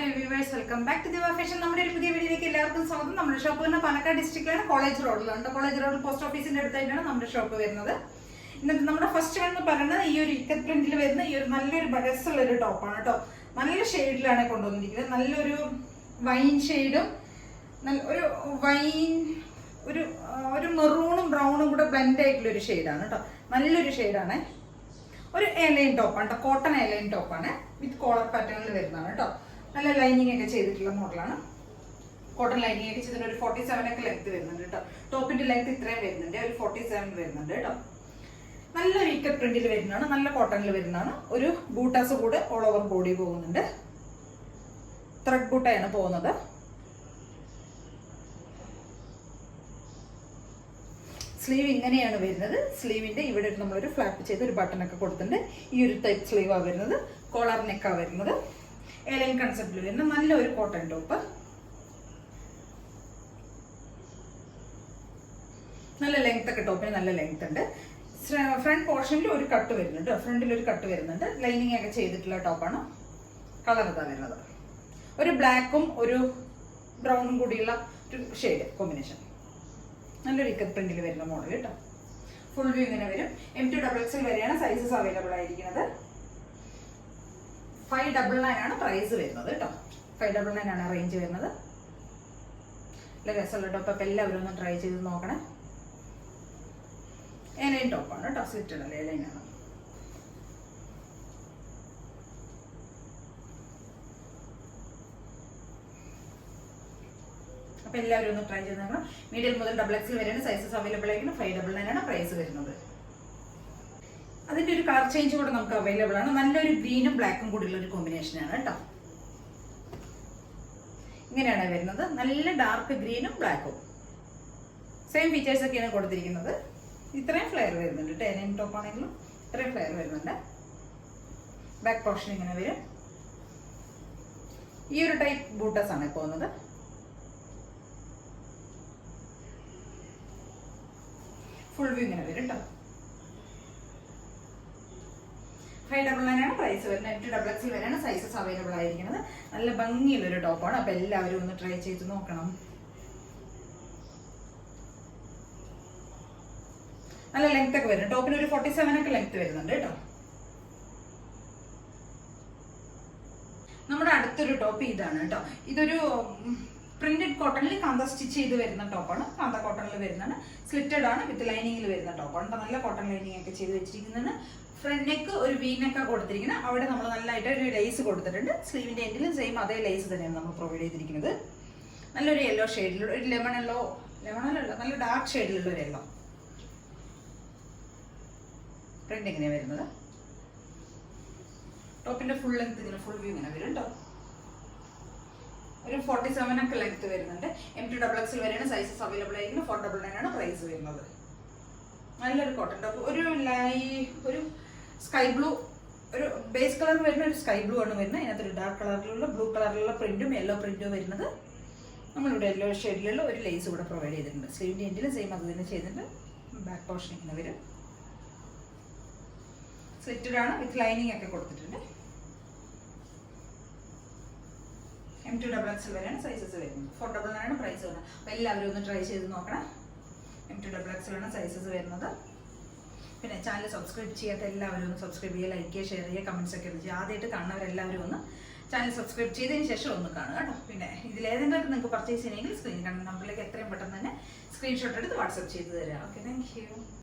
Hello viewers, welcome back to Diva Fashion. നമ്മുടെ ഒരു പുതിയ വീഡിയോയിലേക്ക് എല്ലാവർക്കും സ്വാഗതം. നമ്മുടെ ഷോപ്പ് വരുന്ന പാലക്കാട് ഡിസ്ട്രിക്റ്റിലാണ്, കോളേജ് റോഡിലാണ്. കോളേജ് റോഡ് പോസ്റ്റ് ഓഫീസിന്റെ അടുത്തായിട്ടാണ് നമ്മുടെ ഷോപ്പ് വരുന്നത്. ഇന്നത്തെ നമ്മുടെ ഫസ്റ്റ് വൺ എന്ന് പറയുന്നത് ഈ ഒരു ഇക്കത്ത് പ്രിന്റിൽ വരുന്ന ഈ ഒരു നല്ലൊരു ബഡസുള്ള ഒരു ടോപ്പാണ് കേട്ടോ. നല്ല ഷെയ്ഡിലാണ് കൊണ്ടുവന്നിരിക്കുന്നത്. നല്ലൊരു വൈൻ ഷെയ്ഡും ഒരു വൈൻ ഒരു മെറൂണും ബ്രൗണും കൂടെ ബ്ലെൻഡ് ആയിട്ടുള്ള ഒരു ഷെയ്ഡാണ് കേട്ടോ. നല്ലൊരു ഷെയ്ഡാണ്. ഒരു എയർലൈൻ ടോപ്പാണ് കേട്ടോ, കോട്ടൺ എയർലൈൻ ടോപ്പാണ്. വിത്ത് കോളർ പാറ്റേണിൽ വരുന്നതാണ് കേട്ടോ. നല്ല ലൈനിങ് ഒക്കെ ചെയ്തിട്ടുള്ള മോഡലാണ്. കോട്ടൺ ലൈനിങ് ഒക്കെ ചെയ്തിട്ട് ഒരു 47 ഒക്കെ ലെങ്ത് വരുന്നുണ്ട് കേട്ടോ. ടോപ്പിന്റെ ലെങ്ത് ഇത്രയും വരുന്നുണ്ട്, ഒരു 47 വരുന്നുണ്ട് കേട്ടോ. നല്ലൊരു ഇക്കത്ത് പ്രിന്റിൽ വരുന്നതാണ്, നല്ല കോട്ടണിൽ വരുന്നതാണ്. ഒരു ബൂട്ടാസ് കൂടെ ഓൾ ഓവർ ബോഡി പോകുന്നുണ്ട്. ത്രെഡ് ബൂട്ടയാണ് പോകുന്നത്. സ്ലീവ് ഇങ്ങനെയാണ് വരുന്നത്. സ്ലീവിന്റെ ഇവിടെ നമ്മളൊരു ഫ്ലാപ്പ് ചെയ്ത് ഒരു ബട്ടൺ ഒക്കെ കൊടുത്തിട്ടുണ്ട്. ഈ ഒരു ടൈപ്പ് സ്ലീവാണ് വരുന്നത്. കോളർ നെക്കാണ് വരുന്നത്. എയർലൈൻ കൺസെപ്റ്റിൽ വരുന്ന നല്ലൊരു കോട്ടൺ ടോപ്പ്. നല്ല ലെങ്ത് ഒക്കെ, ടോപ്പിന് നല്ല ലെങ്ത് ഉണ്ട്. ഫ്രണ്ട് പോർഷനിൽ ഒരു കട്ട് വരുന്നുണ്ട്, ഫ്രണ്ടിൽ ഒരു കട്ട് വരുന്നുണ്ട്. ലൈനിങ് ഒക്കെ ചെയ്തിട്ടുള്ള ടോപ്പാണ്. കളർ ഇതാ വരുന്നത്. ഒരു ബ്ലാക്കും ഒരു ബ്രൗണും കൂടിയുള്ള ഒരു ഷെയ്ഡ് കോമ്പിനേഷൻ. നല്ലൊരു ഇക്കത്ത് പ്രിന്റിൽ വരുന്ന മോഡൽ കേട്ടോ. ഫുൾ വ്യൂ ഇങ്ങനെ വരും. M2XXL വരെയാണ് സൈസസ് അവൈലബിൾ ആയിരിക്കുന്നത്. 599 ആണ് പ്രൈസ് വരുന്നത് കേട്ടോ. 599 ആണ് റേഞ്ച് വരുന്നത്. നല്ല രസമുള്ള ടോപ്പ്. അപ്പം എല്ലാവരും ഒന്ന് ട്രൈ ചെയ്ത് നോക്കണേ. എയർലൈൻ ടോപ്പാണ് കേട്ടോ, സ്ലിറ്റഡ് അല്ല, എയർലൈനാണ്. അപ്പം എല്ലാവരും ഒന്ന് ട്രൈ ചെയ്ത് നോക്കണം. മീഡിയം മുതൽ XXL വരെയാണ് സൈസസ് അവൈലബിൾ ആയിരിക്കുന്നത്. 599 ആണ് പ്രൈസ് വരുന്നത്. അതിന്റെ ഒരു കളർ ചേഞ്ച് കൂടെ നമുക്ക് അവൈലബിൾ ആണ്. നല്ലൊരു ഗ്രീനും ബ്ലാക്കും കൂടിയുള്ള ഒരു കോമ്പിനേഷനാണ് കേട്ടോ. ഇങ്ങനെയാണ് വരുന്നത്. നല്ല ഡാർക്ക് ഗ്രീനും ബ്ലാക്കും സെയിം ഫീച്ചേഴ്സ് ഒക്കെയാണ് കൊടുത്തിരിക്കുന്നത്. ഇത്രയും ഫ്ലെയർ വരുന്നുണ്ട് കേട്ടോ. എയർലൈൻ ടോപ്പ് ആണെങ്കിലും ഇത്രയും ഫ്ലെയർ വരുന്നുണ്ട്. ബാക്ക് പോർഷൻ ഇങ്ങനെ വരും. ഈ ഒരു ടൈപ്പ് ബൂട്ടസ് ആണ് പോകുന്നത്. ഫുൾ വ്യൂ ഇങ്ങനെ വരും കേട്ടോ. 599 ആണ് പ്രൈസ് വരുന്നത്. M2XXL വരെയാണ് സൈസസ് അവൈലബിൾ ആയിരിക്കുന്നത്. നല്ല ഭംഗിയുള്ളൊരു ടോപ്പാണ്. അപ്പൊ എല്ലാവരും ഒന്ന് ട്രൈ ചെയ്ത് നോക്കണം. നല്ല ലെങ്ത് ഒക്കെ വരും. ടോപ്പിന് ഒരു 47 ഒക്കെ ലെങ്ത് വരുന്നുണ്ട് കേട്ടോ. നമ്മുടെ അടുത്തൊരു ടോപ്പ് ഇതാണ് കേട്ടോ. ഇതൊരു പ്രിന്റഡ് കോട്ടണിൽ കാന്ത സ്റ്റിച്ച് ചെയ്ത് വരുന്ന ടോപ്പാണ്. കാന്ത കോട്ടണിൽ വരുന്നതാണ്. സ്ലിറ്റഡ് ആണ്, വിത്ത് ലൈനിങ്ങിൽ വരുന്ന ടോപ്പാണ്. നല്ല കോട്ടൺ ലൈനിങ് ഒക്കെ ചെയ്ത് വെച്ചിരിക്കുന്നതാണ്. ഫ്രണ്ട് നെക്ക് ഒരു വി നെക്ക് കൊടുത്തിരിക്കുന്നത്. അവിടെ നമ്മൾ നല്ലതായിട്ട് ഒരു ലേസ് കൊടുത്തിട്ടുണ്ട്. സ്ലീവിന്റെ എൻഡിലും സെയിം അതേ ലേസ് തന്നെയാണ് നമ്മൾ പ്രൊവൈഡ് ചെയ്തിരിക്കുന്നത്. നല്ലൊരു യെല്ലോ ഷെയ്ഡിലുള്ള ഒരു ലെമൺ യെല്ലോ അല്ല, നല്ല ഡാർക്ക് ഷെയ്ഡിലുള്ള ഒരു യെല്ലോ. ഫ്രണ്ട് എങ്ങനെയാണ് വരുന്നത്. ടോപ്പിന്റെ ഫുൾ ലെങ്ത് ഇങ്ങനെ ഫുൾ വ്യൂ ഇങ്ങനെ വരും കേട്ടോ. ഒരു 47 ഒക്കെ ലെങ്ത് വരുന്നുണ്ട്. M2XXL വരെയാണ് സൈസസ് അവൈലബിൾ ആയിരിക്കുന്നത്. 499 ആണ് പ്രൈസ് വരുന്നത്. നല്ലൊരു കോട്ടൺ ടോപ്പ്. ഒരു സ്കൈ ബ്ലൂ, ഒരു ബേസ് കളർ വരുന്ന ഒരു സ്കൈ ബ്ലൂ ആണ് വരുന്നത്. അതിനകത്ത് ഒരു ഡാർക്ക് കളറിലുള്ള ബ്ലൂ കളറിലുള്ള പ്രിന്റും യെല്ലോ പ്രിന്റും വരുന്നത്. നമ്മളിവിടെ യെല്ലോ ഷെയ്ഡിലുള്ള ഒരു ലേസ് കൂടെ പ്രൊവൈഡ് ചെയ്തിട്ടുണ്ട്. സ്ലീവിന്റെ എൻഡിൽ സെയിം അത് തന്നെ ചെയ്തിട്ടുണ്ട്. ബാക്ക് പോർഷൻ ഇങ്ങനെ വരും. സ്ലിറ്റഡ് ആണ്, വിത്ത് ലൈനിങ് ഒക്കെ കൊടുത്തിട്ടുണ്ട്. M2XXL വരെയാണ് സൈസസ് വരുന്നത്. 499 ആണ് പ്രൈസ് വരുന്നത്. അപ്പോൾ എല്ലാവരും ഒന്ന് ട്രൈ ചെയ്ത് നോക്കണം. M2XXL ആണ് സൈസസ് വരുന്നത്. പിന്നെ ചാനൽ സബ്സ്ക്രൈബ് ചെയ്യാത്ത എല്ലാവരും ഒന്ന് സബ്സ്ക്രൈബ് ചെയ്യുക, ലൈക്ക് ചെയ്യുക, ഷെയർ ചെയ്യുക, കമൻറ്റ്സ് ഒക്കെ ചെയ്യുക. ആദ്യമായിട്ട് കാണുന്നവരെല്ലാവരും ഒന്ന് ചാനൽ സബ്സ്ക്രൈബ് ചെയ്തതിന് ശേഷം ഒന്ന് കാണുക കേട്ടോ. പിന്നെ ഇതിലേതെങ്കിലും നിങ്ങൾക്ക് പർച്ചേസ് ചെയ്യണമെങ്കിൽ സ്ക്രീൻ കണ്ട നമ്പറിലേക്ക് എത്രയും പെട്ടെന്ന് തന്നെ സ്ക്രീൻഷോട്ട് എടുത്ത് വാട്സപ്പ് ചെയ്ത് തരാം. Okay, thank you.